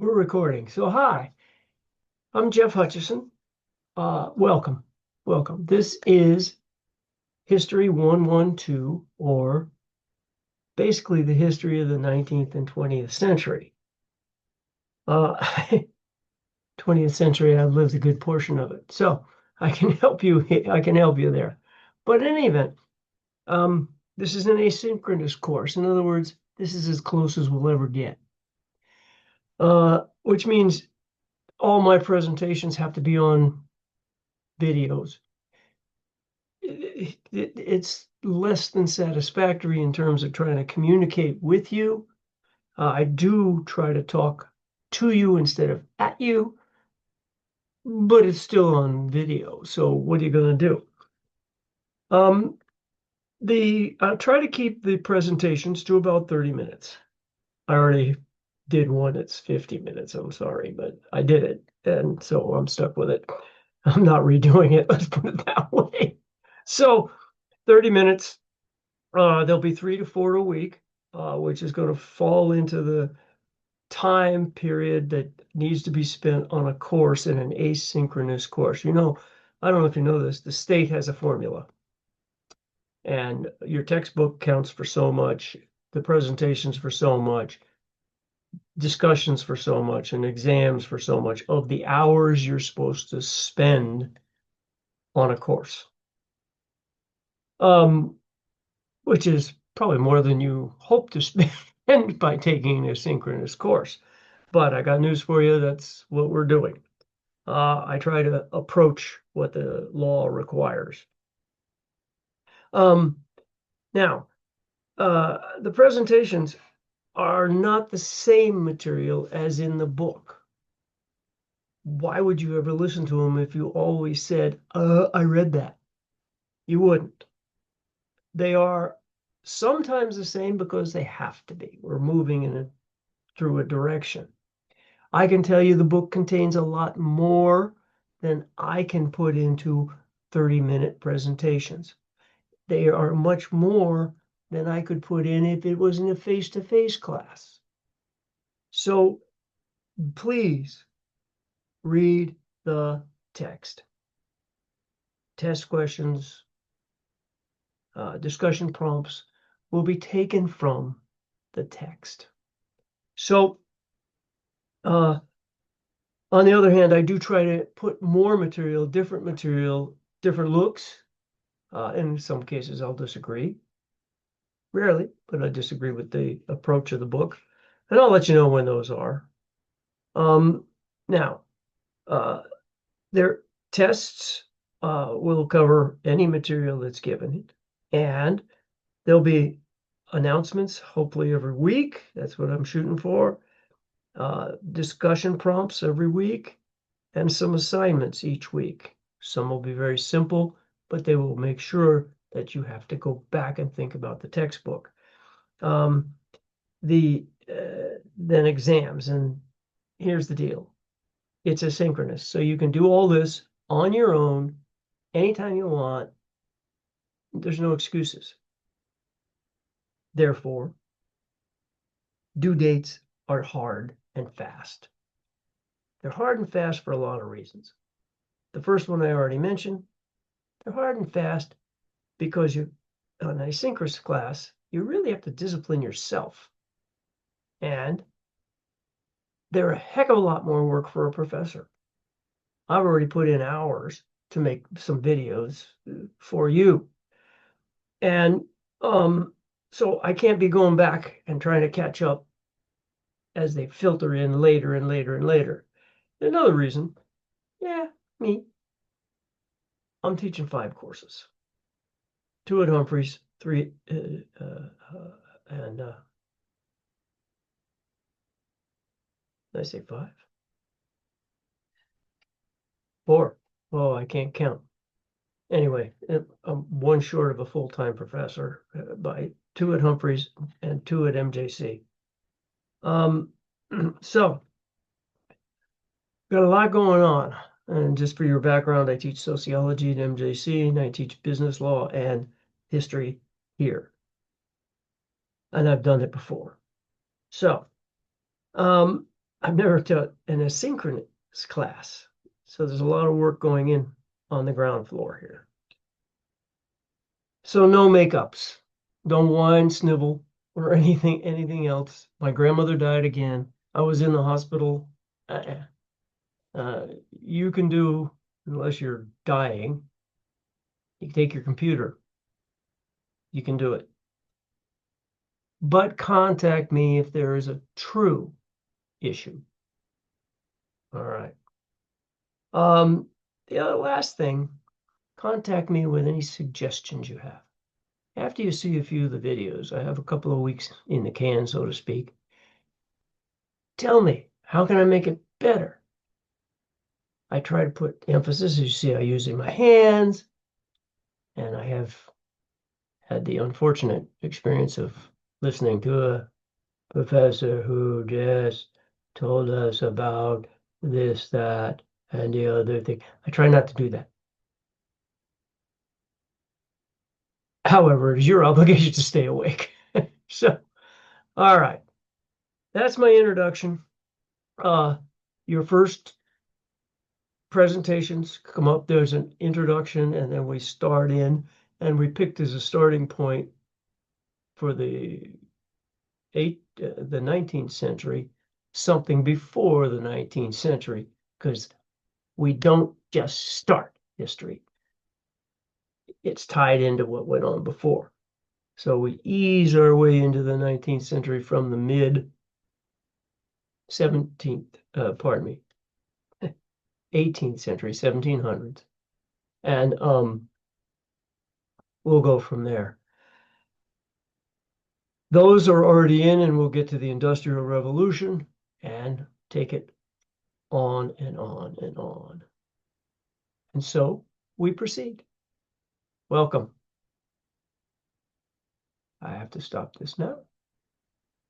We're recording. So, hi, I'm Jeff Hutchison. Welcome. Welcome. This is History 112, or basically the history of the 19th and 20th century. Uh, 20th century, I've lived a good portion of it. So I can help you. I can help you there. But in any event, this is an asynchronous course. In other words, this is as close as we'll ever get. Which means all my presentations have to be on videos. It's less than satisfactory in terms of trying to communicate with you. I do try to talk to you instead of at you, but it's still on video. So what are you going to do? I try to keep the presentations to about 30 minutes. I already did one that's 50 minutes. I'm sorry, but I did it, and so I'm stuck with it. I'm not redoing it. Let's put it that way. So 30 minutes. There'll be 3 to 4 a week, which is going to fall into the time period that needs to be spent on a course in an asynchronous course. I don't know if you know this, the state has a formula, and your textbook counts for so much, the presentations for so much, discussions for so much, and exams for so much of the hours you're supposed to spend on a course. Which is probably more than you hope to spend by taking a synchronous course. But I got news for you. That's what we're doing. I try to approach what the law requires. Um, Now, the presentations are not the same material as in the book. Why would you ever listen to them if you always said, I read that? You wouldn't. They are sometimes the same because they have to be. We're moving through a direction. I can tell you the book contains a lot more than I can put into 30-minute presentations. They are much more than I could put in if it was in a face-to-face class. So please read the text. Test questions, discussion prompts will be taken from the text. So, on the other hand, I do try to put more material, different looks. In some cases, I'll disagree. Rarely, but I disagree with the approach of the book. And I'll let you know when those are. Now, their tests will cover any material that's given. And there'll be announcements, hopefully every week. That's what I'm shooting for. Discussion prompts every week, and some assignments each week. Some will be very simple, but they will make sure that you have to go back and think about the textbook. Then exams, and here's the deal. It's asynchronous, so you can do all this on your own anytime you want. There's no excuses. Therefore, due dates are hard and fast. They're hard and fast for a lot of reasons. The first one I already mentioned, they're hard and fast because on an asynchronous class, you really have to discipline yourself. And they're a heck of a lot more work for a professor. I've already put in hours to make some videos for you. And so I can't be going back and trying to catch up as they filter in later and later and later. Another reason, me, I'm teaching 5 courses. 2 at Humphreys, 3 and did I say 5? 4. Oh, I can't count. Anyway, I'm one short of a full-time professor by 2 at Humphreys and 2 at MJC. So got a lot going on. And just for your background, I teach sociology at MJC, and I teach business law and history here. And I've done it before. So, I've never taught an asynchronous class, so there's a lot of work going in on the ground floor here. So no makeups, don't whine, snivel, or anything else. My grandmother died again. I was in the hospital. You can do, unless you're dying, you can take your computer. You can do it. But contact me if there is a true issue. All right. The other last thing, contact me with any suggestions you have. After you see a few of the videos, I have a couple of weeks in the can, so to speak. Tell me, how can I make it better? I try to put emphasis, as you see, I'm using my hands, and I have had the unfortunate experience of listening to a professor who just told us about this, that, and the other thing. I try not to do that. However, it is your obligation to stay awake. So, all right. That's my introduction. Your first presentations come up, there's an introduction, and then we start in, and we picked as a starting point for the 19th century, something before the 19th century, because we don't just start history. It's tied into what went on before. So we ease our way into the 19th century from the mid 17th, 18th century, 1700s. And we'll go from there. Those are already in, and we'll get to the Industrial Revolution and take it on and on and on. And so we proceed. Welcome. I have to stop this now.